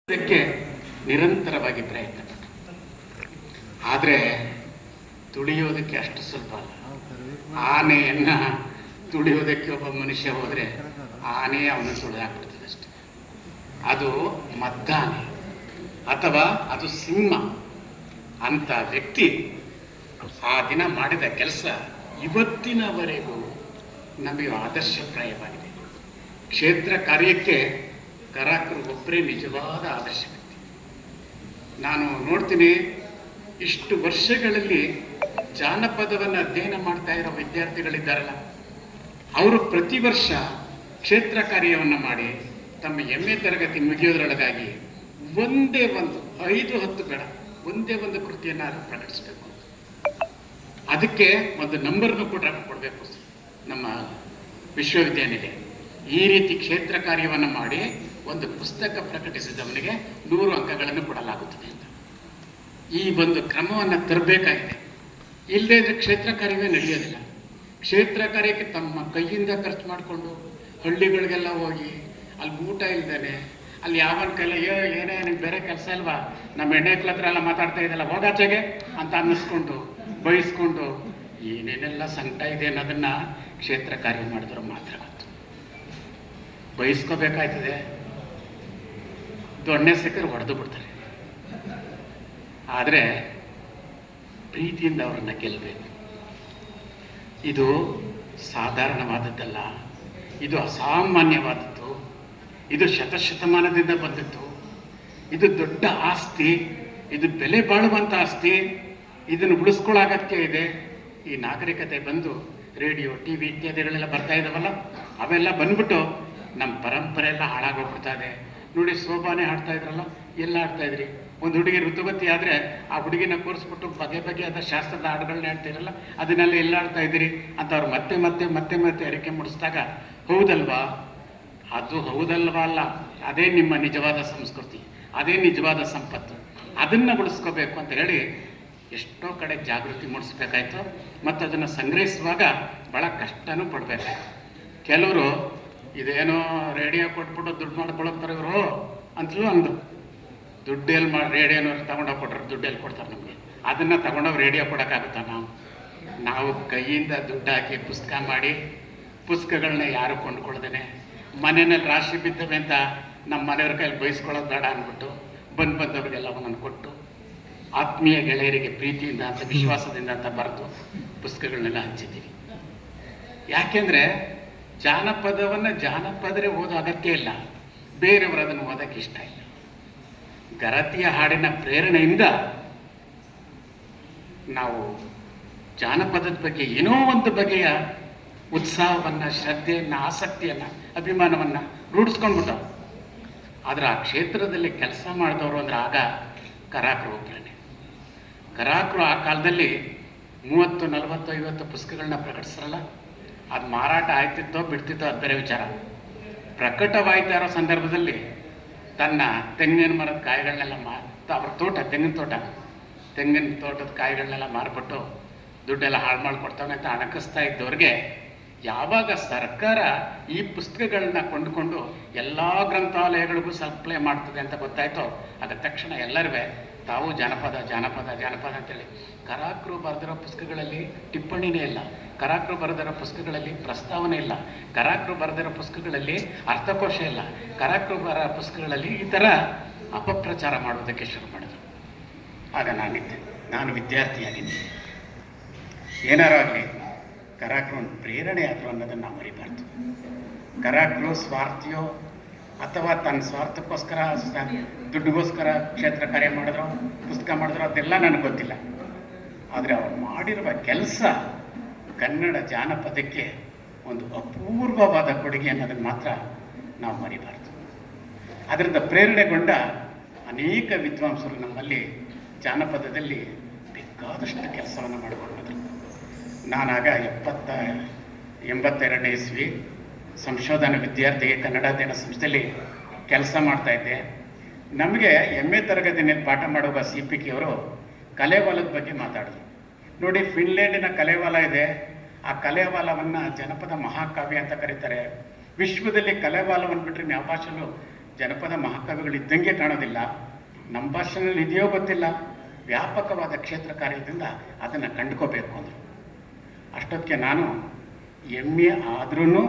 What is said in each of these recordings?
ಇದಕ್ಕೆ ನಿರಂತರವಾಗಿ ಪ್ರಯತ್ನ ಪಟ್ಟರು. ಆದರೆ ತುಳಿಯೋದಕ್ಕೆ ಅಷ್ಟು ಸ್ವಲ್ಪ ಅಲ್ಲ. ಆನೆಯನ್ನ ತುಳಿಯೋದಕ್ಕೆ ಒಬ್ಬ ಮನುಷ್ಯ ಹೋದರೆ ಆನೆ ಅವನು ತುಳಿದಾಕ್ಬಿಡ್ತದೆ ಅಷ್ಟೆ. ಅದು ಮದ್ದಾನೆ ಅಥವಾ ಅದು ಸಿಂಹ ಅಂತ ವ್ಯಕ್ತಿ ಆ ದಿನ ಮಾಡಿದ ಕೆಲಸ ಇವತ್ತಿನವರೆಗೂ ನಮಗೆ ಆದರ್ಶಪ್ರಾಯವಾಗಿದೆ. ಕ್ಷೇತ್ರ ಕಾರ್ಯಕ್ಕೆ ಕರಾಕರು ಒಬ್ಬರೇ ನಿಜವಾದ ಆದರ್ಶ ವ್ಯಕ್ತಿ. ನಾನು ನೋಡ್ತೀನಿ, ಇಷ್ಟು ವರ್ಷಗಳಲ್ಲಿ ಜಾನಪದವನ್ನು ಅಧ್ಯಯನ ಮಾಡ್ತಾ ಇರೋ ವಿದ್ಯಾರ್ಥಿಗಳಿದ್ದಾರಲ್ಲ, ಅವರು ಪ್ರತಿ ವರ್ಷ ಕ್ಷೇತ್ರ ಕಾರ್ಯವನ್ನು ಮಾಡಿ ತಮ್ಮ MA ತರಗತಿ ಮುಗಿಯೋದ್ರೊಳಗಾಗಿ ಒಂದೇ ಒಂದು 5-10 ಬೇಡ, ಒಂದೇ ಒಂದು ಕೃತಿಯನ್ನು ಪ್ರಕಟಿಸಬೇಕು. ಅದಕ್ಕೆ ಒಂದು ನಂಬರ್ನು ಕೂಡ ಕೊಡಬೇಕು ನಮ್ಮ ವಿಶ್ವವಿದ್ಯಾನಿಲಯ. ಈ ರೀತಿ ಕ್ಷೇತ್ರ ಕಾರ್ಯವನ್ನು ಮಾಡಿ ಒಂದು ಪುಸ್ತಕ ಪ್ರಕಟಿಸಿದವನಿಗೆ 100 ಅಂಕಗಳನ್ನು ಕೊಡಲಾಗುತ್ತದೆ ಅಂತ ಈ ಒಂದು ಕ್ರಮವನ್ನು ತರಬೇಕಾಗಿದೆ. ಇಲ್ಲದೇ ಇದ್ರೆ ಕ್ಷೇತ್ರ ಕಾರ್ಯವೇ ನಡೆಯೋದಿಲ್ಲ. ಕ್ಷೇತ್ರ ಕಾರ್ಯಕ್ಕೆ ತಮ್ಮ ಕೈಯಿಂದ ಖರ್ಚು ಮಾಡಿಕೊಂಡು ಹಳ್ಳಿಗಳಿಗೆಲ್ಲ ಹೋಗಿ ಅಲ್ಲಿ ಊಟ ಇಲ್ದೇನೆ ಅಲ್ಲಿ ಯಾವನ ಕೈಲ ಏನೇ ನನಗೆ ಬೇರೆ ಕೆಲಸ ಇಲ್ವಾ, ನಮ್ಮ ಹೆಣ್ಣೆಕ್ಳ ಹತ್ರ ಎಲ್ಲ ಮಾತಾಡ್ತಾ ಇದ್ದಲ್ಲ ಹೋಗಾಚೆಗೆ ಅಂತ ಅನ್ನಿಸ್ಕೊಂಡು ಬಯಸ್ಕೊಂಡು ಏನೇನೆಲ್ಲ ಸಂಕಟ ಇದೆ ಅನ್ನೋದನ್ನ ಕ್ಷೇತ್ರ ಕಾರ್ಯ ಮಾಡಿದ್ರು ಮಾತ್ರ ಗೊತ್ತು. ಬಯಸ್ಕೋಬೇಕಾಯ್ತದೆ, ದೊಣ್ಣೆ ಸಿಕ್ಕರೆ ಹೊಡೆದು ಬಿಡ್ತಾರೆ. ಆದರೆ ಪ್ರೀತಿಯಿಂದ ಅವರನ್ನ ಗೆಲ್ಲಬೇಕು. ಇದು ಸಾಧಾರಣವಾದದ್ದಲ್ಲ, ಇದು ಅಸಾಮಾನ್ಯವಾದದ್ದು, ಇದು ಶತಶತಮಾನದಿಂದ ಬಂದದ್ದು, ಇದು ದೊಡ್ಡ ಆಸ್ತಿ, ಇದು ಬೆಲೆ ಬಾಳುವಂಥ ಆಸ್ತಿ. ಇದನ್ನು ಉಳಿಸ್ಕೊಳ್ಳೋ ಅಗತ್ಯ ಇದೆ. ಈ ನಾಗರಿಕತೆ ಬಂದು ರೇಡಿಯೋ TV ಇತ್ಯಾದಿಗಳೆಲ್ಲ ಬರ್ತಾ ಇದ್ದಾವಲ್ಲ, ಅವೆಲ್ಲ ಬಂದ್ಬಿಟ್ಟು ನಮ್ಮ ಪರಂಪರೆ ಎಲ್ಲ ಹಾಳಾಗೋಗ್ಬಿಡ್ತಾ ಇದೆ. ನೋಡಿ, ಸೋಬಾನೆ ಹಾಡ್ತಾ ಇದ್ರಲ್ಲ, ಎಲ್ಲ ಹಾಡ್ತಾ ಇದ್ರಿ. ಒಂದು ಹುಡುಗಿ ಋತುವತಿ ಆದರೆ ಆ ಹುಡುಗಿನ ಕೂರಿಸ್ಬಿಟ್ಟು ಬಗೆ ಬಗೆಯಾದ ಶಾಸ್ತ್ರದ ಹಾಡುಗಳನ್ನ ಹೇಳ್ತಿರಲ್ಲ, ಅದನ್ನೆಲ್ಲ ಎಲ್ಲ ಹಾಡ್ತಾ ಇದ್ದೀರಿ ಅಂತ ಅವ್ರು ಮತ್ತೆ ಮತ್ತೆ ಮತ್ತೆ ಮತ್ತೆ ಅರಿಕೆ ಮೂಡಿಸಿದಾಗ ಹೌದಲ್ವಾ, ಅದು ಹೌದಲ್ವಾ ಅಲ್ಲ, ಅದೇ ನಿಮ್ಮ ನಿಜವಾದ ಸಂಸ್ಕೃತಿ, ಅದೇ ನಿಜವಾದ ಸಂಪತ್ತು. ಅದನ್ನು ಉಳಿಸ್ಕೋಬೇಕು ಅಂತ ಹೇಳಿ ಎಷ್ಟೋ ಕಡೆ ಜಾಗೃತಿ ಮೂಡಿಸ್ಬೇಕಾಯ್ತು. ಮತ್ತು ಅದನ್ನು ಸಂಗ್ರಹಿಸುವಾಗ ಭಾಳ ಕಷ್ಟನೂ ಪಡಬೇಕಾಯ್ತು. ಕೆಲವರು ಇದೇನೋ ರೇಡಿಯೋ ಕೊಟ್ಬಿಟ್ಟು ದುಡ್ಡು ಮಾಡ್ಕೊಳಕ್ತಾರೆ ಇವರು ಅಂತಲೂ ಅಂದರು. ದುಡ್ಡೆಲ್ಲಿ ರೇಡಿಯೋನ ತಗೊಂಡೋಗಿ ಕೊಟ್ಟರೆ ದುಡ್ಡೆಲ್ಲಿ ಕೊಡ್ತಾರೆ ನಮಗೆ? ಅದನ್ನು ತಗೊಂಡೋಗಿ ರೇಡಿಯೋ ಕೊಡೋಕ್ಕಾಗುತ್ತಾ? ನಾವು ಕೈಯಿಂದ ದುಡ್ಡು ಹಾಕಿ ಪುಸ್ತಕ ಮಾಡಿ ಪುಸ್ತಕಗಳನ್ನ ಯಾರು ಕೊಂಡ್ಕೊಳ್ದೇನೆ ಮನೆಯಲ್ಲಿ ರಾಶಿ ಬಿದ್ದವೆ ಅಂತ ನಮ್ಮ ಮನೆಯವ್ರ ಕೈಯಲ್ಲಿ ಬಯಸ್ಕೊಳ್ಳೋದು ಬೇಡ ಅಂದ್ಬಿಟ್ಟು ಬಂದವ್ರಿಗೆಲ್ಲ ಒಂದೊಂದು ಕೊಟ್ಟು ಆತ್ಮೀಯ ಗೆಳೆಯರಿಗೆ ಪ್ರೀತಿಯಿಂದ ಅಂತ ವಿಶ್ವಾಸದಿಂದ ಅಂತ ಬರೆದು ಪುಸ್ತಕಗಳನ್ನೆಲ್ಲ ಹಂಚಿದ್ದೀವಿ. ಯಾಕೆಂದರೆ ಜಾನಪದವನ್ನು ಜಾನಪದರೇ ಓದೋ ಅಗತ್ಯ ಇಲ್ಲ, ಬೇರೆಯವರು ಅದನ್ನು ಓದೋಕ್ಕೆ ಇಷ್ಟ ಇಲ್ಲ. ಗರತಿಯ ಹಾಡಿನ ಪ್ರೇರಣೆಯಿಂದ ನಾವು ಜಾನಪದದ ಬಗ್ಗೆ ಏನೋ ಒಂದು ಬಗೆಯ ಉತ್ಸಾಹವನ್ನು, ಶ್ರದ್ಧೆಯನ್ನು, ಆಸಕ್ತಿಯನ್ನು, ಅಭಿಮಾನವನ್ನು ರೂಢಿಸ್ಕೊಂಡ್ಬಿಟ್ಟು ಆದರೆ ಆ ಕ್ಷೇತ್ರದಲ್ಲಿ ಕೆಲಸ ಮಾಡಿದವರು ಅಂದರೆ ಆಗ ಕರಾಕರು ಒಬ್ಬರೇ. ಕರಾಕರು ಆ ಕಾಲದಲ್ಲಿ 30, 40, 50 ಪುಸ್ತಕಗಳನ್ನ ಪ್ರಕಟಿಸ್ರಲ್ಲ, ಅದು ಮಾರಾಟ ಆಯ್ತಿತ್ತೋ ಬಿಡ್ತಿತ್ತೋ ಅದು ಬೇರೆ ವಿಚಾರ. ಪ್ರಕಟವಾಯ್ತಾ ಇರೋ ಸಂದರ್ಭದಲ್ಲಿ ತನ್ನ ತೆಂಗಿನ ಮರದ ಕಾಯಿಗಳನ್ನೆಲ್ಲ ಅವ್ರ ತೋಟ, ತೆಂಗಿನ ತೋಟದ ಕಾಯಿಗಳನ್ನೆಲ್ಲ ಮಾರ್ಬಿಟ್ಟು ದುಡ್ಡೆಲ್ಲ ಹಾಳು ಮಾಡಿಕೊಡ್ತಾವೆ ಅಂತ ಅಣಕಿಸ್ತಾ ಇದ್ದವ್ರಿಗೆ ಯಾವಾಗ ಸರ್ಕಾರ ಈ ಪುಸ್ತಕಗಳನ್ನ ಕೊಂಡುಕೊಂಡು ಎಲ್ಲ ಗ್ರಂಥಾಲಯಗಳಿಗೂ ಸಪ್ಲೈ ಮಾಡ್ತದೆ ಅಂತ ಗೊತ್ತಾಯ್ತೋ ಆಗ ತಕ್ಷಣ ಎಲ್ಲರೂ ತಾವು ಜಾನಪದ ಅಂತೇಳಿ. ಕರಾಕರು ಬರೆದಿರೋ ಪುಸ್ತಕಗಳಲ್ಲಿ ಟಿಪ್ಪಣಿನೇ ಇಲ್ಲ, ಕರಾಕರು ಬರೆದಿರೋ ಪುಸ್ತಕಗಳಲ್ಲಿ ಪ್ರಸ್ತಾವನೆ ಇಲ್ಲ, ಕರಾಕರು ಬರೆದಿರೋ ಪುಸ್ತಕಗಳಲ್ಲಿ ಅರ್ಥಕೋಶ ಇಲ್ಲ, ಕರಾಕರು ಬರೋ ಪುಸ್ತಕಗಳಲ್ಲಿ ಈ ಥರ ಅಪಪ್ರಚಾರ ಮಾಡೋದಕ್ಕೆ ಶುರು ಮಾಡಿದ್ರು. ಆಗ ನಾನು ವಿದ್ಯಾರ್ಥಿಯಾಗಿದ್ದೆ. ಏನಾರು ಆಗಲಿ ಕರಾಕರು ಒಂದು ಪ್ರೇರಣೆ ಆದರು ಅನ್ನೋದನ್ನು ನಾವು ಮರಿಬಾರ್ದು. ಕರಾಕರು ಸ್ವಾರ್ಥಿಯೋ ಅಥವಾ ತನ್ನ ಸ್ವಾರ್ಥಕ್ಕೋಸ್ಕರ ದುಡ್ಡಿಗೋಸ್ಕರ ಕ್ಷೇತ್ರ ಕಾರ್ಯ ಮಾಡಿದ್ರು, ಪುಸ್ತಕ ಮಾಡಿದ್ರು, ಅದೆಲ್ಲ ನನಗೆ ಗೊತ್ತಿಲ್ಲ. ಆದರೆ ಅವ್ರು ಮಾಡಿರುವ ಕೆಲಸ ಕನ್ನಡ ಜಾನಪದಕ್ಕೆ ಒಂದು ಅಪೂರ್ವವಾದ ಕೊಡುಗೆ ಅನ್ನೋದನ್ನು ಮಾತ್ರ ನಾವು ಮರಿಬಾರ್ದು. ಅದರಿಂದ ಪ್ರೇರಣೆಗೊಂಡ ಅನೇಕ ವಿದ್ವಾಂಸರು ನಮ್ಮಲ್ಲಿ ಜಾನಪದದಲ್ಲಿ ಬೇಕಾದಷ್ಟು ಕೆಲಸವನ್ನು ಮಾಡಿಕೊಂಡ್ರು. ನಾನಾಗ 82ನೇ ಇಸ್ವಿ ಸಂಶೋಧನಾ ವಿದ್ಯಾರ್ಥಿಗೆ ಕನ್ನಡ ಅಧ್ಯಯನ ಸಂಸ್ಥೆಯಲ್ಲಿ ಕೆಲಸ ಮಾಡ್ತಾಯಿದ್ದೆ. ನಮಗೆ MA ತರಗತಿಯಲ್ಲಿ ಪಾಠ ಮಾಡುವ CPK ಅವರು ಕಲೇವಾಲದ ಬಗ್ಗೆ ಮಾತಾಡಿದ್ರು. ನೋಡಿ, ಫಿನ್ಲ್ಯಾಂಡಿನ ಕಲೇವಾಲ ಇದೆ, ಆ ಕಲೇವಾಲವನ್ನು ಜನಪದ ಮಹಾಕಾವ್ಯ ಅಂತ ಕರೀತಾರೆ. ವಿಶ್ವದಲ್ಲಿ ಕಲೇವಾಲವನ್ನು ಬಿಟ್ಟರೆ ಯಾವ ಭಾಷೆಯಲ್ಲೂ ಜನಪದ ಮಹಾಕಾವ್ಯಗಳಿದ್ದಂಗೆ ಕಾಣೋದಿಲ್ಲ. ನಮ್ಮ ಭಾಷೆಯಲ್ಲಿ ಇದೆಯೋ ಗೊತ್ತಿಲ್ಲ, ವ್ಯಾಪಕವಾದ ಕ್ಷೇತ್ರ ಕಾರ್ಯದಿಂದ ಅದನ್ನು ಕಂಡುಕೋಬೇಕು ಅಂದರು. ಅಷ್ಟೊತ್ತಿಗೆ ನಾನು MA ಆದ್ರೂ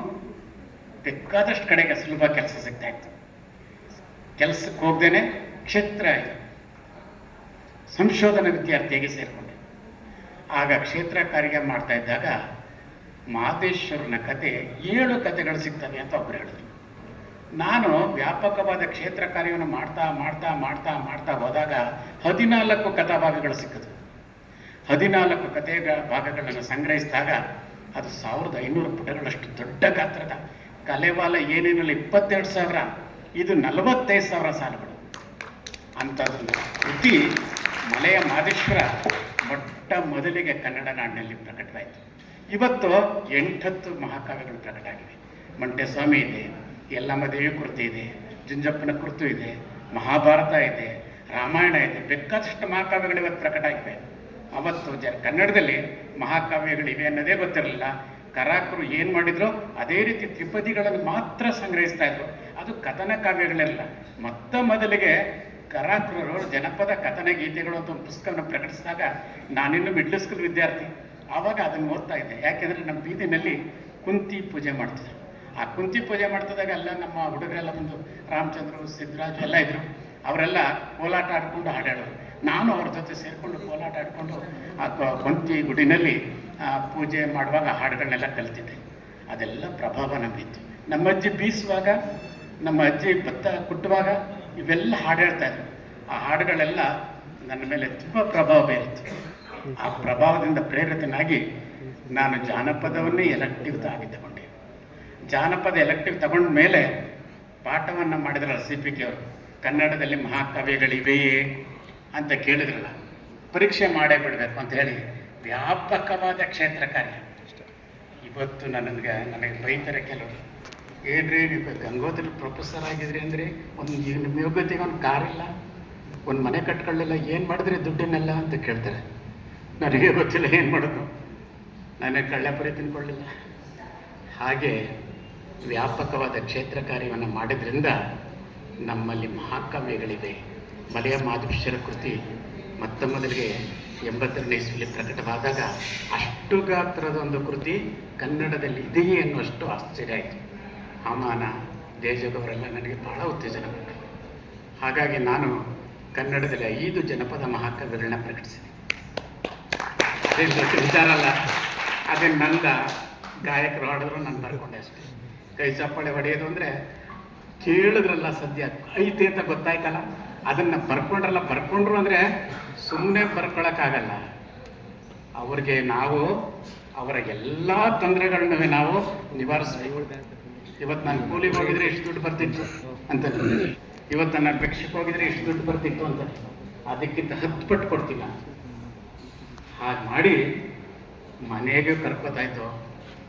ಬೇಕಾದಷ್ಟು ಕಡೆಗೆ ಸುಲಭ ಕೆಲಸ ಸಿಗ್ತಾಯಿತ್ತು. ಕೆಲಸಕ್ಕೆ ಹೋಗ್ದೇನೆ ಕ್ಷೇತ್ರ ಸಂಶೋಧನಾ ವಿದ್ಯಾರ್ಥಿಯಾಗಿ ಸೇರಿಕೊಂಡೆ. ಆಗ ಕ್ಷೇತ್ರ ಕಾರ್ಯ ಮಾಡ್ತಾ ಇದ್ದಾಗ ಮಾದೇಶ್ವರನ ಕತೆ 7 ಕತೆಗಳು ಸಿಗ್ತವೆ ಅಂತ ಒಬ್ಬರು ಹೇಳಿದ್ರು. ನಾನು ವ್ಯಾಪಕವಾದ ಕ್ಷೇತ್ರ ಕಾರ್ಯವನ್ನು ಮಾಡ್ತಾ ಮಾಡ್ತಾ ಮಾಡ್ತಾ ಮಾಡ್ತಾ ಹೋದಾಗ 14 ಕಥಾಭಾಗಗಳು ಸಿಕ್ಕಿದ್ವು. 14 ಕಥೆ ಭಾಗಗಳನ್ನು ಸಂಗ್ರಹಿಸಿದಾಗ ಅದು 1500 ಪುಟಗಳಷ್ಟು ದೊಡ್ಡ ಗಾತ್ರದ ಕಲೆವಾಲ ಏನೇನಲ್ಲಿ 22,000, ಇದು 45,000 ಸಾಲುಗಳು. ಅಂಥದ್ದೊಂದು ಕೃತಿ ಮಲೆಯ ಮಾದೇಶ್ವರ ಮೊಟ್ಟ ಮೊದಲಿಗೆ ಕನ್ನಡ ನಾಡಿನಲ್ಲಿ ಪ್ರಕಟವಾಯಿತು. ಇವತ್ತು 8 ಮಹಾಕಾವ್ಯಗಳು ಪ್ರಕಟ ಆಗಿವೆ. ಮಂಟೆಸ್ವಾಮಿ ಇದೆ, ಯಲ್ಲಮ್ಮ ದೇವಿ ಕೃತಿ ಇದೆ, ಜುಂಜಪ್ಪನ ಕೃತಿ ಇದೆ, ಮಹಾಭಾರತ ಇದೆ, ರಾಮಾಯಣ ಇದೆ, ಬೇಕಾದಷ್ಟು ಮಹಾಕಾವ್ಯಗಳು ಇವತ್ತು ಪ್ರಕಟ ಆಗಿವೆ. ಅವತ್ತು ಕನ್ನಡದಲ್ಲಿ ಮಹಾಕಾವ್ಯಗಳಿವೆ ಅನ್ನೋದೇ ಗೊತ್ತಿರಲಿಲ್ಲ. ಕರಾಕರು ಏನು ಮಾಡಿದ್ರು ಅದೇ ರೀತಿ ತ್ರಿಪದಿಗಳನ್ನು ಮಾತ್ರ ಸಂಗ್ರಹಿಸ್ತಾ ಇದ್ರು. ಅದು ಕಥನ ಕಾವ್ಯಗಳೆಲ್ಲ. ಮೊದಲಿಗೆ ಕರಾಕರರು ಜನಪದ ಕಥನ ಗೀತೆಗಳು ಅಂತ ಒಂದು ಪುಸ್ತಕವನ್ನು ಪ್ರಕಟಿಸಿದಾಗ ನಾನಿನ್ನು ಮಿಡ್ಲ್ ಸ್ಕೂಲ್ ವಿದ್ಯಾರ್ಥಿ. ಆವಾಗ ಅದನ್ನು ಓದ್ತಾ ಇದ್ದೆ. ಯಾಕೆಂದರೆ ನಮ್ಮ ಬೀದಿನಲ್ಲಿ ಕುಂತಿ ಪೂಜೆ ಮಾಡ್ತಿದ್ರು. ಆ ಕುಂತಿ ಪೂಜೆ ಮಾಡ್ತಿದ್ದಾಗ ಎಲ್ಲ ನಮ್ಮ ಹುಡುಗರೆಲ್ಲ ಬಂದು ರಾಮಚಂದ್ರು, ಸಿದ್ದರಾಜು ಎಲ್ಲ ಇದ್ದರು. ಅವರೆಲ್ಲ ಕೋಲಾಟ ಆಡ್ಕೊಂಡು ಹಾಡಾಡೋರು. ನಾನು ಅವ್ರ ಜೊತೆ ಸೇರಿಕೊಂಡು ಕೋಲಾಟ ಆಡಿಕೊಂಡು ಆ ಕುಂತಿ ಗುಡಿನಲ್ಲಿ ಪೂಜೆ ಮಾಡುವಾಗ ಹಾಡುಗಳನ್ನೆಲ್ಲ ಕಲ್ತಿದ್ದೆ. ಅದೆಲ್ಲ ಪ್ರಭಾವ ನಮಗಿತ್ತು. ನಮ್ಮ ಅಜ್ಜಿ ಬೀಸುವಾಗ, ನಮ್ಮ ಅಜ್ಜಿ ಭತ್ತ ಕುಟ್ಟುವಾಗ ಇವೆಲ್ಲ ಹಾಡು ಹೇಳ್ತಾ ಇದ್ರು. ಆ ಹಾಡುಗಳೆಲ್ಲ ನನ್ನ ಮೇಲೆ ತುಂಬ ಪ್ರಭಾವ ಬೀರಿತ್ತು. ಆ ಪ್ರಭಾವದಿಂದ ಪ್ರೇರಿತನಾಗಿ ನಾನು ಜಾನಪದವನ್ನೇ ಎಲೆಕ್ಟಿವ್ ಆಗಿ ತಗೊಂಡೆ. ಜಾನಪದ ಎಲೆಕ್ಟಿವ್ ತಗೊಂಡ ಮೇಲೆ ಪಾಠವನ್ನು ಮಾಡಿದ್ರಲ್ಲ CPK ಅವರು, ಕನ್ನಡದಲ್ಲಿ ಮಹಾಕಾವ್ಯಗಳಿವೆಯೇ ಅಂತ ಕೇಳಿದ್ರಲ್ಲ, ಪರೀಕ್ಷೆ ಮಾಡೇ ಬಿಡಬೇಕು ಅಂತ ಹೇಳಿ ವ್ಯಾಪಕವಾದ ಕ್ಷೇತ್ರ ಕಾರ್ಯ. ಇವತ್ತು ನನಗೆ ಬೈತಾರೆ ಕೆಲವರು, ಏನ್ರಿ ನೀವು ಗಂಗೋತ್ರಿ ಪ್ರೊಫೆಸರ್ ಆಗಿದ್ರಿ ಅಂದರೆ ನಿಮ್ಮ ಯೋಗ್ಯತೆಗೆ ಒಂದು ಕಾರಿಲ್ಲ, ಒಂದು ಮನೆ ಕಟ್ಕೊಳ್ಳಿಲ್ಲ, ಏನು ಮಾಡಿದ್ರಿ ದುಡ್ಡನ್ನೆಲ್ಲ ಅಂತ ಕೇಳ್ತಾರೆ. ನನಗೆ ಗೊತ್ತಿಲ್ಲ ಏನು ಮಾಡೋದು, ನನಗೆ ಕಳ್ಳಪುರಿ ತಿನ್ಕೊಳ್ಳಿಲ್ಲ. ಹಾಗೆ ವ್ಯಾಪಕವಾದ ಕ್ಷೇತ್ರ ಕಾರ್ಯವನ್ನು ಮಾಡಿದ್ರಿಂದ ನಮ್ಮಲ್ಲಿ ಮಹಾಕಾವ್ಯಗಳಿವೆ. ಮಲೆಯ ಮಾದೇಶ್ವರ ಕೃತಿ ಮೊದಲಿಗೆ 80ನೇ ಇಸ್ವಿಯಲ್ಲಿ ಪ್ರಕಟವಾದಾಗ ಅಷ್ಟು ಗಾತ್ರದ ಒಂದು ಕೃತಿ ಕನ್ನಡದಲ್ಲಿ ಇದೆಯೇ ಅನ್ನುವಷ್ಟು ಆಶ್ಚರ್ಯ ಆಯಿತು. ಅಮಾನ, ದೇಜಗವರೆಲ್ಲ ನನಗೆ ಬಹಳ ಉತ್ತೇಜನ ಕೊಟ್ಟರು. ಹಾಗಾಗಿ ನಾನು ಕನ್ನಡದಲ್ಲಿ 5 ಜನಪದ ಮಹಾಕಾವ್ಯಗಳನ್ನ ಪ್ರಕಟಿಸಿದೆ. ಅದೇನು ದೊಡ್ಡ ವಿಚಾರ ಅಲ್ಲ, ಅದೇನು ನಂದ ಗಾಯಕರು ಹಾಡಿದ್ರು ನಾನು ಬರ್ಕೊಂಡೆ ಅಷ್ಟೇ. ಕೈ ಚಪ್ಪಾಳೆ ಹೊಡೆಯೋದು ಅಂದರೆ ಕೇಳಿದ್ರಲ್ಲ ಸದ್ಯ ಐತೆ ಅಂತ ಗೊತ್ತಾಯ್ತಲ್ಲ, ಅದನ್ನು ಬರ್ಕೊಂಡ್ರು ಅಂದರೆ ಸುಮ್ಮನೆ ಬರ್ಕೊಳಕ್ಕಾಗಲ್ಲ. ಅವ್ರಿಗೆ ನಾವು ಅವರ ಎಲ್ಲ ತೊಂದರೆಗಳನ್ನೂ ನಾವು ನಿವಾರಿಸ್ಬೇಕು. ಇವತ್ತು ನಾನು ಕೂಲಿಗೆ ಹೋಗಿದ್ರೆ ಇಷ್ಟು ದುಡ್ಡು ಬರ್ತಿತ್ತು ಅಂತ, ಇವತ್ತು ನಾನು ಭಿಕ್ಷಕ್ಕೆ ಹೋಗಿದ್ರೆ ಇಷ್ಟು ದುಡ್ಡು ಬರ್ತಿತ್ತು ಅಂತ, ಅದಕ್ಕಿಂತ 10 ಪಟ್ಟು ಕೊಡ್ತೀನಿ ನಾನು. ಹಾಗೆ ಮಾಡಿ ಮನೆಗೆ ಕರ್ಕೋತಾಯ್ತು.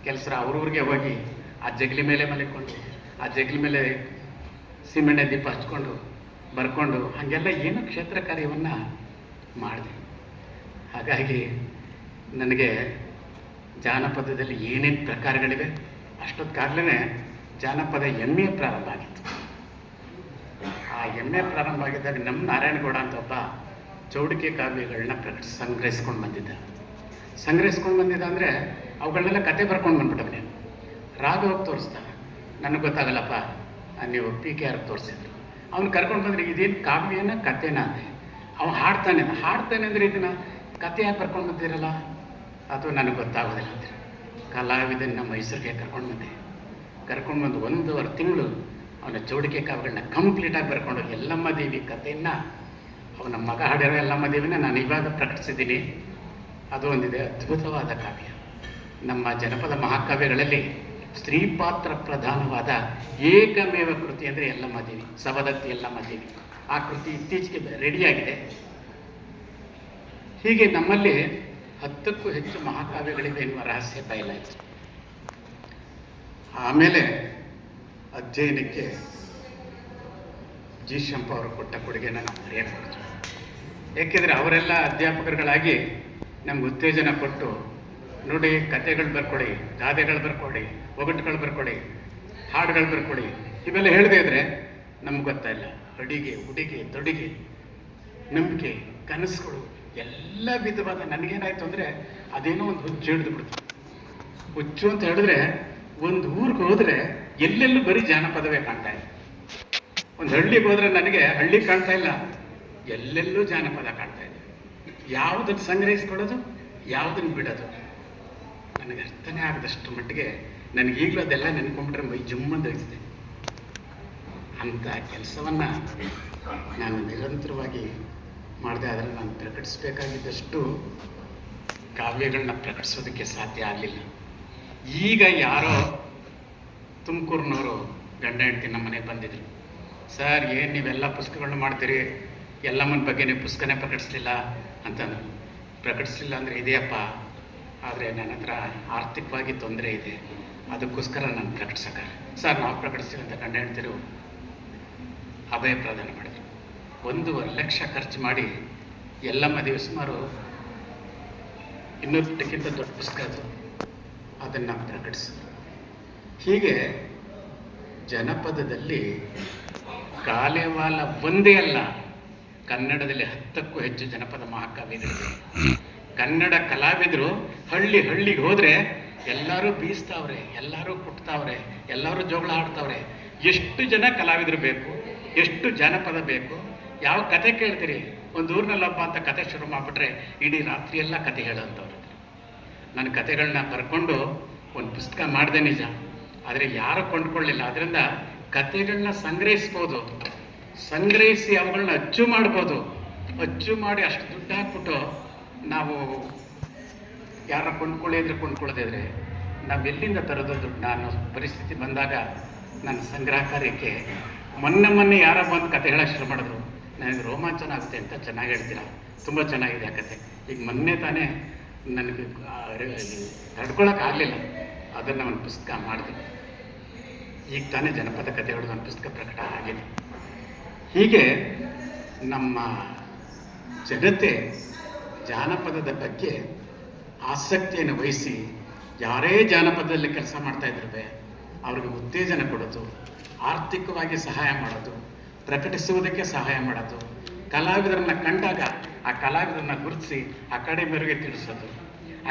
ಕೆಲಸ ಅವ್ರವ್ರಿಗೆ ಹೋಗಿ ಆ ಜಗಲಿ ಮೇಲೆ ಮಲಿಕೊಂಡು, ಆ ಜಗಲಿ ಮೇಲೆ ಸಿಮೆಣ್ಣೆ ದೀಪ ಹಚ್ಕೊಂಡು ಬರ್ಕೊಂಡು ಹಾಗೆಲ್ಲ ಏನೋ ಕ್ಷೇತ್ರ ಕಾರ್ಯವನ್ನು ಮಾಡಿದೆ. ಹಾಗಾಗಿ ನನಗೆ ಜಾನಪದದಲ್ಲಿ ಏನೇನು ಪ್ರಕಾರಗಳಿವೆ ಅಷ್ಟೊತ್ತಾಗಲೇ ಜಾನಪದ MA ಪ್ರಾರಂಭ ಆಗಿತ್ತು. ಆ MA ಪ್ರಾರಂಭ ಆಗಿದ್ದಾಗ ನಮ್ಮ ನಾರಾಯಣಗೌಡ ಅಂತ ಒಬ್ಬ ಚೌಡಿಕೆ ಕಾವ್ಯಗಳನ್ನ ಸಂಗ್ರಹಿಸ್ಕೊಂಡು ಬಂದಿದ್ದ ಅಂದರೆ ಅವುಗಳನ್ನೆಲ್ಲ ಕತೆ ಬರ್ಕೊಂಡು ಬಂದ್ಬಿಟ್ಟವನೇ. ರಾಘವಾಗ ತೋರಿಸ್ದ, ನನಗೆ ಗೊತ್ತಾಗಲ್ಲಪ್ಪ, ನೀವು PKR ತೋರಿಸಿದ್ರು. ಅವ್ನು ಕರ್ಕೊಂಡು ಬಂದರೆ ಇದೇನು ಕಾವ್ಯನ ಕಥೆನ ಅಂದೆ. ಅವನು ಹಾಡ್ತಾನೆ ಅಂದರೆ ಇದನ್ನು ಕತೆ ಯಾಕೆ ಕರ್ಕೊಂಡು ಬಂದಿರಲ್ಲ, ಅದು ನನಗೆ ಗೊತ್ತಾಗೋದಿಲ್ಲ ಅಂದರೆ ಕಲಾವಿದನ್ನ ಮೈಸೂರಿಗೆ ಕರ್ಕೊಂಡು ಬಂದು 1.5 ತಿಂಗಳು ಅವನ ಚೌಡಿಕೆ ಕಾವ್ಯಗಳನ್ನ ಕಂಪ್ಲೀಟಾಗಿ ಬರ್ಕೊಂಡು ಯಲ್ಲಮ್ಮ ದೇವಿ ಕಥೆಯನ್ನು, ಅವನ ಮಗ ಹಾಡಿರೋ ಯಲ್ಲಮ್ಮ ದೇವಿನ ನಾನು ಇವಾಗ ಪ್ರಕಟಿಸಿದ್ದೀನಿ. ಅದು ಒಂದಿದೆ ಅದ್ಭುತವಾದ ಕಾವ್ಯ. ನಮ್ಮ ಜನಪದ ಮಹಾಕಾವ್ಯಗಳಲ್ಲಿ ಸ್ತ್ರೀ ಪಾತ್ರ ಪ್ರಧಾನವಾದ ಏಕಮೇವ ಕೃತಿ ಅಂದರೆ ಯಲ್ಲಮ್ಮ ದೇವಿ, ಸವದತ್ತಿ ಯಲ್ಲಮ್ಮ ದೇವಿ. ಆ ಕೃತಿ ಇತ್ತೀಚೆಗೆ ರೆಡಿಯಾಗಿದೆ. ಹೀಗೆ ನಮ್ಮಲ್ಲಿ 10ಕ್ಕೂ ಹೆಚ್ಚು ಮಹಾಕಾವ್ಯಗಳಿವೆ ಎನ್ನುವ ರಹಸ್ಯ ಬಯಲಾಯಿತು. ಆಮೇಲೆ ಅಧ್ಯಯನಕ್ಕೆ ಜಿ ಶಂಪ ಅವರು ಕೊಟ್ಟ ಕೊಡುಗೆನ ನಾವು ಮರೆಯಬಹುದು. ಏಕೆಂದರೆ ಅವರೆಲ್ಲ ಅಧ್ಯಾಪಕರುಗಳಾಗಿ ನಮ್ಗೆ ಉತ್ತೇಜನ ಕೊಟ್ಟು, ನೋಡಿ ಕಥೆಗಳು ಬರ್ಕೊಡಿ, ಗಾದೆಗಳು ಬರ್ಕೊಡಿ, ಒಗಟುಗಳು ಬರ್ಕೊಡಿ, ಹಾಡುಗಳು ಬರ್ಕೊಡಿ, ಇವೆಲ್ಲ ಹೇಳದೇ ಇದ್ರೆ ನಮ್ಗೆ ಗೊತ್ತಾಯಿಲ್ಲ. ಅಡಿಗೆ, ಉಡಿಗೆ, ತೊಡಿಗೆ, ನಂಬಿಕೆ, ಕನಸುಗಳು ಎಲ್ಲ ವಿಧವಾದ. ನನಗೇನಾಯ್ತು ಅಂದರೆ ಅದೇನೋ ಒಂದು ಹುಚ್ಚು ಹಿಡಿದು ಬಿಡ್ತು. ಹುಚ್ಚು ಅಂತ ಹೇಳಿದ್ರೆ ಒಂದು ಊರಿಗೆ ಹೋದರೆ ಎಲ್ಲೆಲ್ಲೂ ಬರೀ ಜಾನಪದವೇ ಕಾಣ್ತಾ ಇದೆ. ಒಂದು ಹಳ್ಳಿಗೆ ಹೋದರೆ ನನಗೆ ಹಳ್ಳಿ ಕಾಣ್ತಾ ಇಲ್ಲ, ಎಲ್ಲೆಲ್ಲೂ ಜಾನಪದ ಕಾಣ್ತಾ ಇದೆ. ಯಾವುದನ್ನು ಸಂಗ್ರಹಿಸ್ಕೊಳ್ಳೋದು, ಯಾವುದನ್ನು ಬಿಡೋದು ನನಗೆ ಅರ್ಥನೇ ಆಗದಷ್ಟು ಮಟ್ಟಿಗೆ ನನಗೆ ಈಗಲೂ ಅದೆಲ್ಲ ನೆನ್ಕೊಂಡ್ಬಿಟ್ರೆ ಮೈ ಜುಮ್ಮಂದು ಹೋಗ್ತಿದೆ. ಅಂಥ ಕೆಲಸವನ್ನು ನಾನು ನಿರಂತರವಾಗಿ ಮಾಡಿದೆ. ಆದರೆ ನಾನು ಪ್ರಕಟಿಸಬೇಕಾಗಿದ್ದಷ್ಟು ಕಾವ್ಯಗಳನ್ನ ಪ್ರಕಟಿಸೋದಕ್ಕೆ ಸಾಧ್ಯ ಆಗಲಿಲ್ಲ. ಈಗ ಯಾರೋ ತುಮಕೂರಿನವರು ಗಂಡ ಹೆಂಡತಿ ನಮ್ಮ ಮನೆಗೆ ಬಂದಿದ್ರು. ಸರ್, ಏನು ನೀವೆಲ್ಲ ಪುಸ್ತಕಗಳನ್ನ ಮಾಡ್ತೀರಿ, ಎಲ್ಲಮ್ಮನ ಬಗ್ಗೆ ನೀವು ಪುಸ್ತಕನೇ ಪ್ರಕಟಿಸಲಿಲ್ಲ ಅಂತಂದ್ರು. ಪ್ರಕಟಿಸಲಿಲ್ಲ ಅಂದರೆ ಇದೆಯಪ್ಪ, ಆದರೆ ನನ್ನ ಹತ್ರ ಆರ್ಥಿಕವಾಗಿ ತೊಂದರೆ ಇದೆ, ಅದಕ್ಕೋಸ್ಕರ ನಾನು ಪ್ರಕಟಿಸೋಕ್ಕ. ಸರ್, ನಾವು ಪ್ರಕಟಿಸ್ತೀವಿ ಅಂತ ಗಂಡ ಹೆಂಡತಿರು ಅಭಯ ಪ್ರದಾನ ಮಾಡಿದ್ರು. 1.5 ಲಕ್ಷ ಖರ್ಚು ಮಾಡಿ ಎಲ್ಲಮ್ಮ ದೇವಿ ಸುಮಾರು 200 ಪುಟಕ್ಕಿಂತ ದೊಡ್ಡ ಪುಸ್ತಕ ಅದು, ಅದನ್ನು ಪ್ರಕಟಿಸಿದ್ರು. ಹೀಗೆ ಜನಪದದಲ್ಲಿ ಕಾಲೇವಾಲ ಒಂದೇ ಅಲ್ಲ, ಕನ್ನಡದಲ್ಲಿ 10ಕ್ಕೂ ಹೆಚ್ಚು ಜನಪದ ಮಹಾಕಾವ್ಯಗಳಿವೆ. ಕನ್ನಡ ಕಲಾವಿದರು ಹಳ್ಳಿ ಹಳ್ಳಿಗೆ ಹೋದರೆ ಎಲ್ಲರೂ ಬೀಸ್ತಾವ್ರೆ, ಎಲ್ಲರೂ ಕುಟ್ತಾವ್ರೆ, ಎಲ್ಲರೂ ಜೋಗಳ ಆಡ್ತಾವ್ರೆ. ಎಷ್ಟು ಜನ ಕಲಾವಿದರು ಬೇಕು, ಎಷ್ಟು ಜಾನಪದ ಬೇಕು. ಯಾವ ಕತೆ ಕೇಳ್ತೀರಿ? ಒಂದು ಊರಿನಲ್ಲೊಬ್ಬ ಅಂತ ಕತೆ ಶುರು ಮಾಡಿಬಿಟ್ರೆ ಇಡೀ ರಾತ್ರಿ ಎಲ್ಲ ಕತೆ ಹೇಳೋಂಥವ್ರು. ನನ್ನ ಕತೆಗಳನ್ನ ಬರ್ಕೊಂಡು ಒಂದು ಪುಸ್ತಕ ಮಾಡಿದೆ ನಿಜ, ಆದರೆ ಯಾರು ಕೊಂಡ್ಕೊಳ್ಳಿಲ್ಲ. ಅದರಿಂದ ಕತೆಗಳನ್ನ ಸಂಗ್ರಹಿಸ್ಬೋದು, ಸಂಗ್ರಹಿಸಿ ಅವುಗಳನ್ನ ಅಚ್ಚು ಮಾಡ್ಬೋದು. ಅಚ್ಚು ಮಾಡಿ ಅಷ್ಟು ದುಡ್ಡು ಹಾಕ್ಬಿಟ್ಟು ನಾವು ಯಾರ ಕೊಂಡ್ಕೊಳ್ಳಿದ್ರೆ ಕೊಂಡ್ಕೊಳ್ಳೋದಿದ್ರೆ ನಾವೆಲ್ಲಿಂದ ತರೋದು ದುಡ್ಡು? ನಾನು ಪರಿಸ್ಥಿತಿ ಬಂದಾಗ ನನ್ನ ಸಂಗ್ರಹ ಕಾರ್ಯಕ್ಕೆ ಮೊನ್ನೆ ಯಾರ ಬಂದು ಕತೆ ಹೇಳೋಕೆ ಶುರು ಮಾಡಿದ್ರು. ನನಗೆ ರೋಮಾಂಚನ ಆಗುತ್ತೆ ಅಂತ ಚೆನ್ನಾಗಿ ಹೇಳ್ತೀರಾ, ತುಂಬ ಚೆನ್ನಾಗಿದೆ ಆ ಕತೆ. ಈಗ ಮೊನ್ನೆ ತಾನೇ ನನಗೆ ತಡ್ಕೊಳಕ್ಕಾಗಲಿಲ್ಲ, ಅದನ್ನು ಒಂದು ಪುಸ್ತಕ ಮಾಡಿದೆ. ಈಗ ತಾನೇ ಜನಪದ ಕಥೆಗಳು ಒಂದು ಪುಸ್ತಕ ಪ್ರಕಟ ಆಗಿದೆ. ಹೀಗೆ ನಮ್ಮ ಜನತೆ ಜಾನಪದದ ಬಗ್ಗೆ ಆಸಕ್ತಿಯನ್ನು ವಹಿಸಿ ಯಾರೇ ಜಾನಪದದಲ್ಲಿ ಕೆಲಸ ಮಾಡ್ತಾ ಇದ್ರೆ ಅವ್ರಿಗೆ ಉತ್ತೇಜನ ಕೊಡೋದು, ಆರ್ಥಿಕವಾಗಿ ಸಹಾಯ ಮಾಡೋದು, ಪ್ರಕಟಿಸುವುದಕ್ಕೆ ಸಹಾಯ ಮಾಡೋದು, ಕಲಾವಿದರನ್ನ ಕಂಡಾಗ ಆ ಕಲಾವಿದರನ್ನ ಗುರುತಿಸಿ ಅಕಾಡೆಮಿಯವರಿಗೆ ತಿಳಿಸೋದು,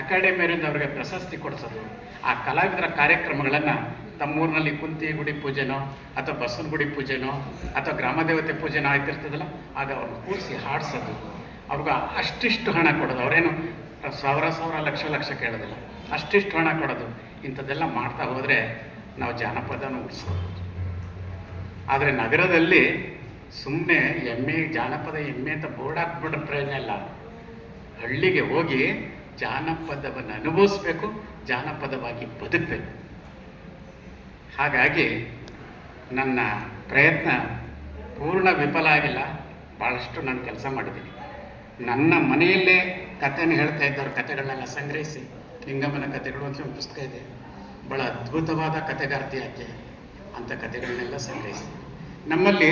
ಅಕಾಡೆಮಿಯವರಿಂದ ಅವರಿಗೆ ಪ್ರಶಸ್ತಿ ಕೊಡಿಸೋದು, ಆ ಕಲಾವಿದರ ಕಾರ್ಯಕ್ರಮಗಳನ್ನು ತಮ್ಮೂರಿನಲ್ಲಿ ಕುಂತಿ ಗುಡಿ ಪೂಜೆನೋ ಅಥವಾ ಬಸವನ ಗುಡಿ ಪೂಜೆನೋ ಅಥವಾ ಗ್ರಾಮದೇವತೆ ಪೂಜೆನೋ ಆಗ್ತಿರ್ತದಲ್ಲ, ಆಗ ಅವ್ರನ್ನ ಕೂರಿಸಿ ಹಾಡಿಸೋದು, ಅವ್ರಿಗೆ ಅಷ್ಟಿಷ್ಟು ಹಣ ಕೊಡೋದು. ಅವರೇನು ಸಾವಿರ ಲಕ್ಷ ಕೇಳೋದಿಲ್ಲ, ಅಷ್ಟಿಷ್ಟು ಹಣ ಕೊಡೋದು. ಇಂಥದ್ದೆಲ್ಲ ಮಾಡ್ತಾ ಹೋದರೆ ನಾವು ಜಾನಪದನ ಉಳಿಸ್ಕೋಬೋದು. ಆದರೆ ನಗರದಲ್ಲಿ ಸುಮ್ಮನೆ ಜಾನಪದ ಎಮ್ಮೆ ಅಂತ ಬೋರ್ಡ್ ಹಾಕ್ಬಿಟ್ರೆ ಪ್ರಯೋಜನ ಇಲ್ಲ. ಹಳ್ಳಿಗೆ ಹೋಗಿ ಜಾನಪದವನ್ನು ಅನುಭವಿಸ್ಬೇಕು, ಜಾನಪದವಾಗಿ ಬದುಕಬೇಕು. ಹಾಗಾಗಿ ನನ್ನ ಪ್ರಯತ್ನ ಪೂರ್ಣ ವಿಫಲ ಆಗಿಲ್ಲ, ಭಾಳಷ್ಟು ನಾನು ಕೆಲಸ ಮಾಡಿದ್ದೀನಿ. ನನ್ನ ಮನೆಯಲ್ಲೇ ಕಥೆನ ಹೇಳ್ತಾ ಇದ್ದವ್ರ ಕಥೆಗಳನ್ನೆಲ್ಲ ಸಂಗ್ರಹಿಸಿ, ಲಿಂಗಮ್ಮನ ಕಥೆಗಳು ಅಂತ ಒಂದು ಪುಸ್ತಕ ಇದೆ, ಭಾಳ ಅದ್ಭುತವಾದ ಕಥೆಗಾರ್ತಿ ಆಕೆ. ಅಂಥ ಕಥೆಗಳನ್ನೆಲ್ಲ ಸಂಗ್ರಹಿಸಿ ನಮ್ಮಲ್ಲಿ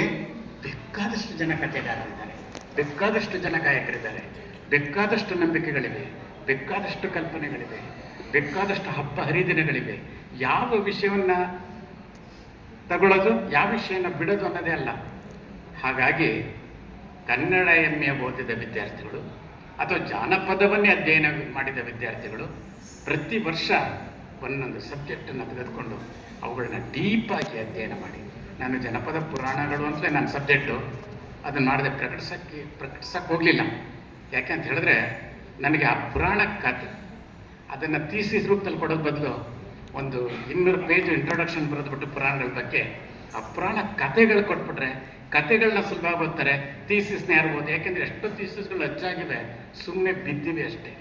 ಬೇಕಾದಷ್ಟು ಜನ ಕಥೆಗಾರರಿದ್ದಾರೆ, ಬೇಕಾದಷ್ಟು ಜನ ಗಾಯಕರಿದ್ದಾರೆ, ಬೇಕಾದಷ್ಟು ನಂಬಿಕೆಗಳಿವೆ, ಬೇಕಾದಷ್ಟು ಕಲ್ಪನೆಗಳಿವೆ, ಬೇಕಾದಷ್ಟು ಹಬ್ಬ ಹರಿದಿನಗಳಿವೆ. ಯಾವ ವಿಷಯವನ್ನು ತಗೊಳ್ಳೋದು, ಯಾವ ವಿಷಯನ ಬಿಡೋದು ಅನ್ನೋದೇ ಅಲ್ಲ. ಹಾಗಾಗಿ ಕನ್ನಡ ಎಮ್ಮೆ ಓದಿದ ವಿದ್ಯಾರ್ಥಿಗಳು ಅಥವಾ ಜಾನಪದವನ್ನೇ ಅಧ್ಯಯನ ಮಾಡಿದ ವಿದ್ಯಾರ್ಥಿಗಳು ಪ್ರತಿ ವರ್ಷ ಒಂದೊಂದು ಸಬ್ಜೆಕ್ಟನ್ನು ತೆಗೆದುಕೊಂಡು ಅವುಗಳನ್ನ ಡೀಪಾಗಿ ಅಧ್ಯಯನ ಮಾಡಿ. ನಾನು ಜನಪದ ಪುರಾಣಗಳು ಅಂತಲೇ ನನ್ನ ಸಬ್ಜೆಕ್ಟು, ಅದನ್ನು ಮಾಡಿದೆ. ಪ್ರಕಟಿಸಕ್ಕೆ ಹೋಗಲಿಲ್ಲ. ಯಾಕೆ ಅಂತ ಹೇಳಿದ್ರೆ ನನಗೆ ಆ ಪುರಾಣ ಕಥೆ ಅದನ್ನು ಥೀಸಿಸ್ ರೂಪದಲ್ಲಿ ಕೊಡೋದು ಬದಲು ಒಂದು 200 ಪೇಜ್ ಇಂಟ್ರೊಡಕ್ಷನ್ ಬರೆದ್ಬಿಟ್ಟು ಪುರಾಣಗಳ ಬಗ್ಗೆ ಆ ಪುರಾಣ ಕಥೆಗಳು ಕೊಟ್ಬಿಟ್ರೆ ಕಥೆಗಳನ್ನ ಸುಲಭ ಓದ್ತಾರೆ, ಥೀಸಿಸ್ನ ಯಾರು ಓದಿ. ಯಾಕೆಂದರೆ ಎಷ್ಟೋ ಥೀಸಿಸ್ಗಳು ಹೆಚ್ಚಾಗಿವೆ, ಸುಮ್ಮನೆ ಬಿದ್ದಿವೆ ಅಷ್ಟೇ.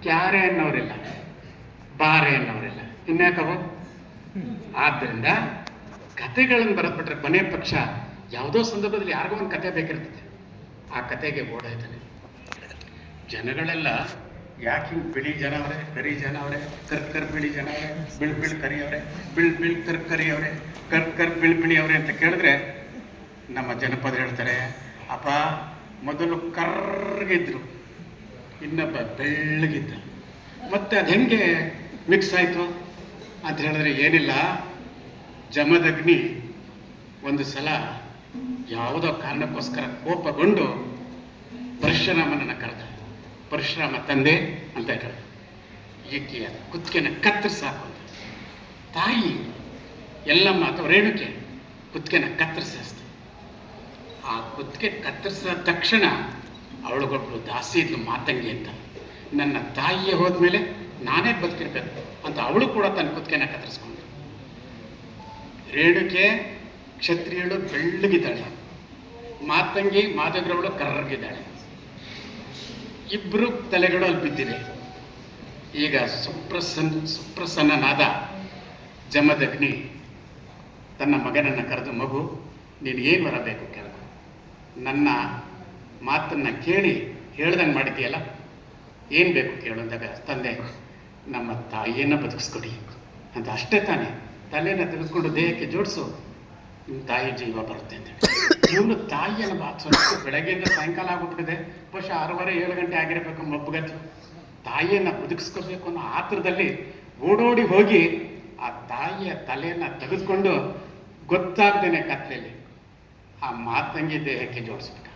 ಕ್ಯಾರೆ ಅನ್ನೋರಿಲ್ಲ, ಬಾರೆ ಅನ್ನೋರಿಲ್ಲ, ಇನ್ಯಾಕವು? ಆದ್ದರಿಂದ ಕಥೆಗಳನ್ನು ಬರೆದ್ಬಿಟ್ರೆ ಕೊನೆ ಪಕ್ಷ ಯಾವುದೋ ಸಂದರ್ಭದಲ್ಲಿ ಯಾರಿಗೋ ಒಂದು ಕತೆ ಬೇಕಿರ್ತದೆ, ಆ ಕತೆಗೆ ಓಡಾಯ್ತಾನೆ. ಜನಗಳೆಲ್ಲ ಯಾಕೆ ಹಿಂಗೆ ಬಿಳಿ ಜನ ಅವರೇ, ಕರಿ ಜನ ಅವರೇ, ಕರ್ ಬಿಳಿ ಜನ ಅವರೇ, ಬಿಳ್ ಕರಿ ಅವರೇ, ಬಿಳ್ ಕರಿ ಅವರೇ, ಕರ್ ಬಿಳಿ ಅವರೇ ಅಂತ ಕೇಳಿದ್ರೆ ನಮ್ಮ ಜನಪದ ಹೇಳ್ತಾರೆ, ಅಪ್ಪ ಮೊದಲು ಕರ್ಗಿದ್ರು, ಇನ್ನೊಬ್ಬ ಬೆಳ್ಳಗಿದ್ದ, ಮತ್ತೆ ಅದು ಹೆಂಗೆ ಮಿಕ್ಸ್ ಆಯಿತು ಅಂತ ಹೇಳಿದ್ರೆ ಏನಿಲ್ಲ, ಜಮದಗ್ನಿ ಒಂದು ಸಲ ಯಾವುದೋ ಕಾರಣಕ್ಕೋಸ್ಕರ ಕೋಪಗೊಂಡು ಪರಶುರಾಮನನ್ನು ಕರೆದ. ಪರಶುರಾಮ ತಂದೆ ಅಂತ ಕರೆದ. ಈಕೆಯ ಕುತ್ತಿಗೆನ ಕತ್ತರಿಸಾಕು. ತಾಯಿ ಎಲ್ಲಮ್ಮ ಅಥವಾ ರೇಣುಕೆ ಕುತ್ತಿಗೆನ ಕತ್ತರಿಸಿಸ್ತು. ಆ ಕುತ್ತಿಗೆ ಕತ್ತರಿಸಿದ ತಕ್ಷಣ ಅವಳುಗೊಬ್ಬಳು ದಾಸಿ ಇದ್ಲು, ಮಾತಂಗಿ ಅಂತ. ನನ್ನ ತಾಯಿಯೇ ಹೋದ್ಮೇಲೆ ನಾನೇ ಬದುಕಿರ್ಬೇಕು ಅಂತ ಅವಳು ಕೂಡ ತನ್ನ ಕುತ್ತಿಗೆನ ಕತ್ತರಿಸ್ಕೊಂಡು. ರೇಣುಕೆ ಕ್ಷತ್ರಿಯಳು ಬೆಳ್ಳಗಿದ್ದಾಳೆ, ಮಾತಂಗಿ ಮಾದಗ್ರವಳು ಕರ್ರಗಿದ್ದಾಳೆ. ಇಬ್ಬರು ತಲೆಗಳು ಅಲ್ಲಿ ಬಿದ್ದಿವೆ. ಈಗ ಸುಪ್ರಸನ್ನನಾದ ಜಮದಗ್ನಿ ತನ್ನ ಮಗನನ್ನು ಕರೆದು, ಮಗು ನೀನು ಏನು ಬರಬೇಕು ಕೇಳು, ನನ್ನ ಮಾತನ್ನು ಕೇಳಿ ಹೇಳ್ದಂಗೆ ಮಾಡಿದೆಯಲ್ಲ, ಏನು ಬೇಕು ಕೇಳು ಅಂದಾಗ, ತಂದೆ ನಮ್ಮ ತಾಯಿಯನ್ನು ಬದುಕಿಸ್ಕೊಡಿ ಅಂತ. ಅಷ್ಟೇ ತಾನೇ, ತಲೆಯನ್ನು ತೆಗೆದುಕೊಂಡು ದೇಹಕ್ಕೆ ಜೋಡಿಸು, ನಿಮ್ಮ ತಾಯಿ ಜೀವ ಬರುತ್ತೆ ಅಂತ. ಇವನು ತಾಯಿಯನ್ನು ಸ್ವಲ್ಪ ಬೆಳಗ್ಗೆಯಿಂದ ಸಾಯಂಕಾಲ ಆಗ್ಬಿಟ್ಟಿದೆ, ಬಹುಶಃ 6:30-7 ಗಂಟೆ ಆಗಿರಬೇಕು ಮಬ್ಬಗತ್ತು. ತಾಯಿಯನ್ನು ಬದುಕಿಸ್ಕೋಬೇಕು ಅನ್ನೋ ಆತರದಲ್ಲಿ ಓಡೋಡಿ ಹೋಗಿ ಆ ತಾಯಿಯ ತಲೆಯನ್ನು ತೆಗೆದುಕೊಂಡು ಗೊತ್ತಾಗ್ದೇನೆ ಕತ್ಲೆಯಲ್ಲಿ ಆ ಮಾತಂಗಿ ದೇಹಕ್ಕೆ ಜೋಡಿಸ್ಬಿಟ್ಟ.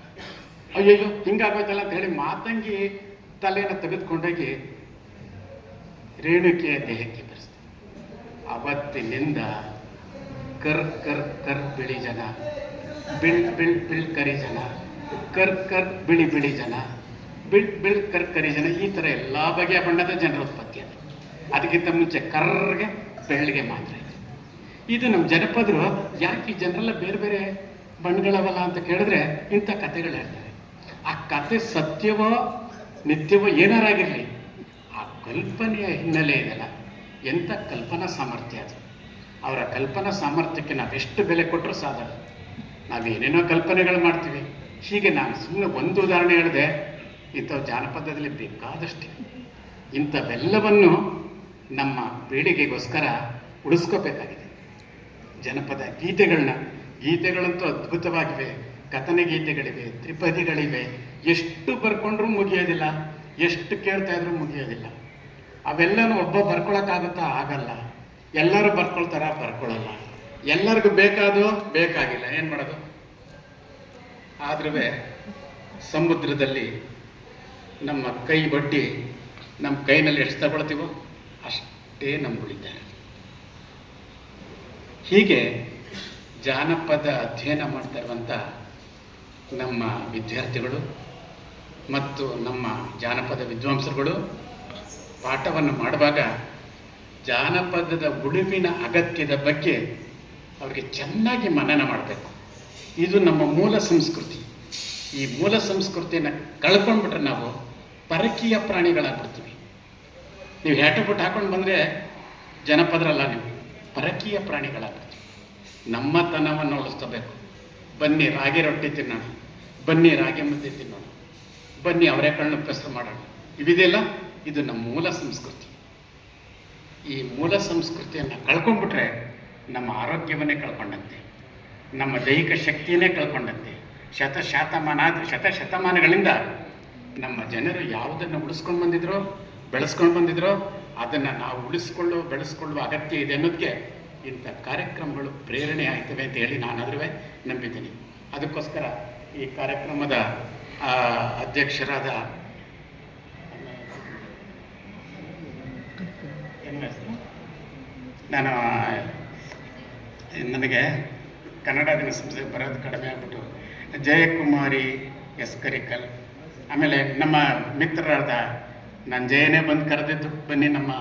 ಅಯ್ಯೋ ಹಿಂಗಾಗೋಯ್ತಲ್ಲ ಅಂತ ಹೇಳಿ ಮಾತಂಗಿ ತಲೆಯನ್ನು ತೆಗೆದುಕೊಂಡೋಗಿ ರೇಣುಕೆಯ ದೇಹಕ್ಕೆ ಬೆರೆಸ್ತಾರೆ. ಅವತ್ತಿನಿಂದ ಕರ್ ಕರ್ ಕರ್ ಬಿಳಿ ಜನ, ಬಿಳ್ ಬಿಳ್ ಬಿಳ್ ಕರಿ ಜನ, ಕರ್ ಕರ್ ಬಿಳಿ ಬಿಳಿ ಜನ, ಬಿಳ್ ಬಿಳ್ ಕರ್ ಕರಿ ಜನ, ಈ ಥರ ಎಲ್ಲ ಬಗೆಯ ಬಣ್ಣದ ಜನರ ಉತ್ಪತ್ತಿ ಅದು. ಅದಕ್ಕಿಂತ ಮುಂಚೆ ಕರ್ಗೆ ಬೆಳ್ಳಿಗೆ ಮಾತ್ರ ಇದೆ. ಇದು ನಮ್ಮ ಜನಪದರು ಯಾಕೆ ಈ ಜನರೆಲ್ಲ ಬೇರೆ ಬೇರೆ ಬಣ್ಣಗಳವಲ್ಲ ಅಂತ ಕೇಳಿದ್ರೆ ಇಂಥ ಕಥೆಗಳು ಹೇಳ್ತಾರೆ. ಆ ಕತೆ ಸತ್ಯವೋ ನಿತ್ಯವೋ ಏನಾರಾಗಿರಲಿ, ಆ ಕಲ್ಪನೆಯ ಹಿನ್ನೆಲೆ ಇದೆಯಲ್ಲ, ಎಂಥ ಕಲ್ಪನಾ ಸಾಮರ್ಥ್ಯ ಅದು. ಅವರ ಕಲ್ಪನಾ ಸಾಮರ್ಥ್ಯಕ್ಕೆ ನಾವೆಷ್ಟು ಬೆಲೆ ಕೊಟ್ಟರೂ ಸಾಧನ. ನಾವೇನೇನೋ ಕಲ್ಪನೆಗಳು ಮಾಡ್ತೀವಿ. ಹೀಗೆ ನಾನು ಸುಮ್ಮನೆ ಒಂದು ಉದಾಹರಣೆ ಹೇಳಿದೆ, ಇಂಥವು ಜಾನಪದದಲ್ಲಿ ಬೇಕಾದಷ್ಟಿವೆ. ಇಂಥವೆಲ್ಲವನ್ನು ನಮ್ಮ ಪೀಳಿಗೆಗೋಸ್ಕರ ಉಳಿಸ್ಕೋಬೇಕಾಗಿದೆ. ಜನಪದ ಗೀತೆಗಳಂತೂ ಅದ್ಭುತವಾಗಿವೆ. ಕಥನೆ ಗೀತೆಗಳಿವೆ, ತ್ರಿಪದಿಗಳಿವೆ. ಎಷ್ಟು ಬರ್ಕೊಂಡ್ರೂ ಮುಗಿಯೋದಿಲ್ಲ, ಎಷ್ಟು ಕೇಳ್ತಾ ಇದ್ರೂ ಮುಗಿಯೋದಿಲ್ಲ. ಅವೆಲ್ಲನೂ ಒಬ್ಬ ಬರ್ಕೊಳಕ್ಕಾಗುತ್ತಾ? ಆಗಲ್ಲ. ಎಲ್ಲರೂ ಬರ್ಕೊಳ್ತಾರ? ಬರ್ಕೊಳ್ಳಲ್ಲ. ಎಲ್ಲರಿಗೂ ಬೇಕಾಗಿಲ್ಲ. ಏನು ಮಾಡೋದು? ಆದ್ರೂ ಸಮುದ್ರದಲ್ಲಿ ನಮ್ಮ ಕೈ ಬಡ್ಡಿ ನಮ್ಮ ಕೈನಲ್ಲಿ ಎಷ್ಟು ತಗೊಳ್ತೀವೋ ಅಷ್ಟೇ ನಂಬಿದ್ದಾರೆ. ಹೀಗೆ ಜಾನಪದ ಅಧ್ಯಯನ ಮಾಡ್ತಾ ಇರುವಂಥ ನಮ್ಮ ವಿದ್ಯಾರ್ಥಿಗಳು ಮತ್ತು ನಮ್ಮ ಜಾನಪದ ವಿದ್ವಾಂಸರುಗಳು ಪಾಠವನ್ನು ಮಾಡುವಾಗ ಜಾನಪದದ ಉಳಿವಿನ ಅಗತ್ಯದ ಬಗ್ಗೆ ಅವರಿಗೆ ಚೆನ್ನಾಗಿ ಮನನ ಮಾಡಬೇಕು. ಇದು ನಮ್ಮ ಮೂಲ ಸಂಸ್ಕೃತಿ. ಈ ಮೂಲ ಸಂಸ್ಕೃತಿಯನ್ನು ಕಳ್ಕೊಂಡ್ಬಿಟ್ರೆ ನಾವು ಪರಕೀಯ ಪ್ರಾಣಿಗಳಾಗ್ಬಿಡ್ತೀವಿ. ನೀವು ಹ್ಯಾಟುಪುಟ್ಟು ಹಾಕೊಂಡು ಬಂದರೆ ಜನಪದರಲ್ಲ, ನೀವು ಪರಕೀಯ ಪ್ರಾಣಿಗಳಾಗ್ಬಿಡ್ತೀವಿ. ನಮ್ಮ ತನವನ್ನು ಉಳಿಸ್ಕೋಬೇಕು. ಬನ್ನಿ ರಾಗಿ ರೊಟ್ಟಿ ತಿನ್ನೋಣ, ಬನ್ನಿ ರಾಗಿ ಮುದ್ದೆ ತಿನ್ನೋಣ, ಬನ್ನಿ ಅವರೆಕಾಳನ್ನ ಉಪಯೋಗ ಮಾಡೋಣ. ಇವಿದೆಯಲ್ಲ, ಇದು ನಮ್ಮ ಮೂಲ ಸಂಸ್ಕೃತಿ. ಈ ಮೂಲ ಸಂಸ್ಕೃತಿಯನ್ನು ಕಳ್ಕೊಂಡ್ಬಿಟ್ರೆ ನಮ್ಮ ಆರೋಗ್ಯವನ್ನೇ ಕಳ್ಕೊಂಡಂತೆ, ನಮ್ಮ ದೈಹಿಕ ಶಕ್ತಿಯನ್ನೇ ಕಳ್ಕೊಂಡಂತೆ. ಶತಶತಮಾನಗಳಿಂದ ನಮ್ಮ ಜನರು ಯಾವುದನ್ನು ಉಳಿಸ್ಕೊಂಡು ಬಂದಿದ್ರೋ, ಬೆಳೆಸ್ಕೊಂಡು ಬಂದಿದ್ರೋ, ಅದನ್ನು ನಾವು ಬೆಳೆಸ್ಕೊಳ್ಳುವ ಅಗತ್ಯ ಇದೆ ಅನ್ನೋದಕ್ಕೆ ಇಂಥ ಕಾರ್ಯಕ್ರಮಗಳು ಪ್ರೇರಣೆ ಆಯ್ತವೆ ಅಂತ ಹೇಳಿ ನಾನಾದ್ರೂ ನಂಬಿದ್ದೀನಿ. ಅದಕ್ಕೋಸ್ಕರ ಈ ಕಾರ್ಯಕ್ರಮದ ಅಧ್ಯಕ್ಷರಾದ ನನಗೆ ಕನ್ನಡ ದಿನ ಸಂಸ್ಥೆ ಬರೋದು ಕಡಿಮೆ ಆಗ್ಬಿಟ್ಟು ಜಯಕುಮಾರಿ ಎಸ್ ಕರಿಕಲ್, ಆಮೇಲೆ ನಮ್ಮ ಮಿತ್ರರಾದ ನಾನು ಜಯನೇ ಬಂದು ಕರೆದಿದ್ದು, ಬನ್ನಿ ನಮ್ಮ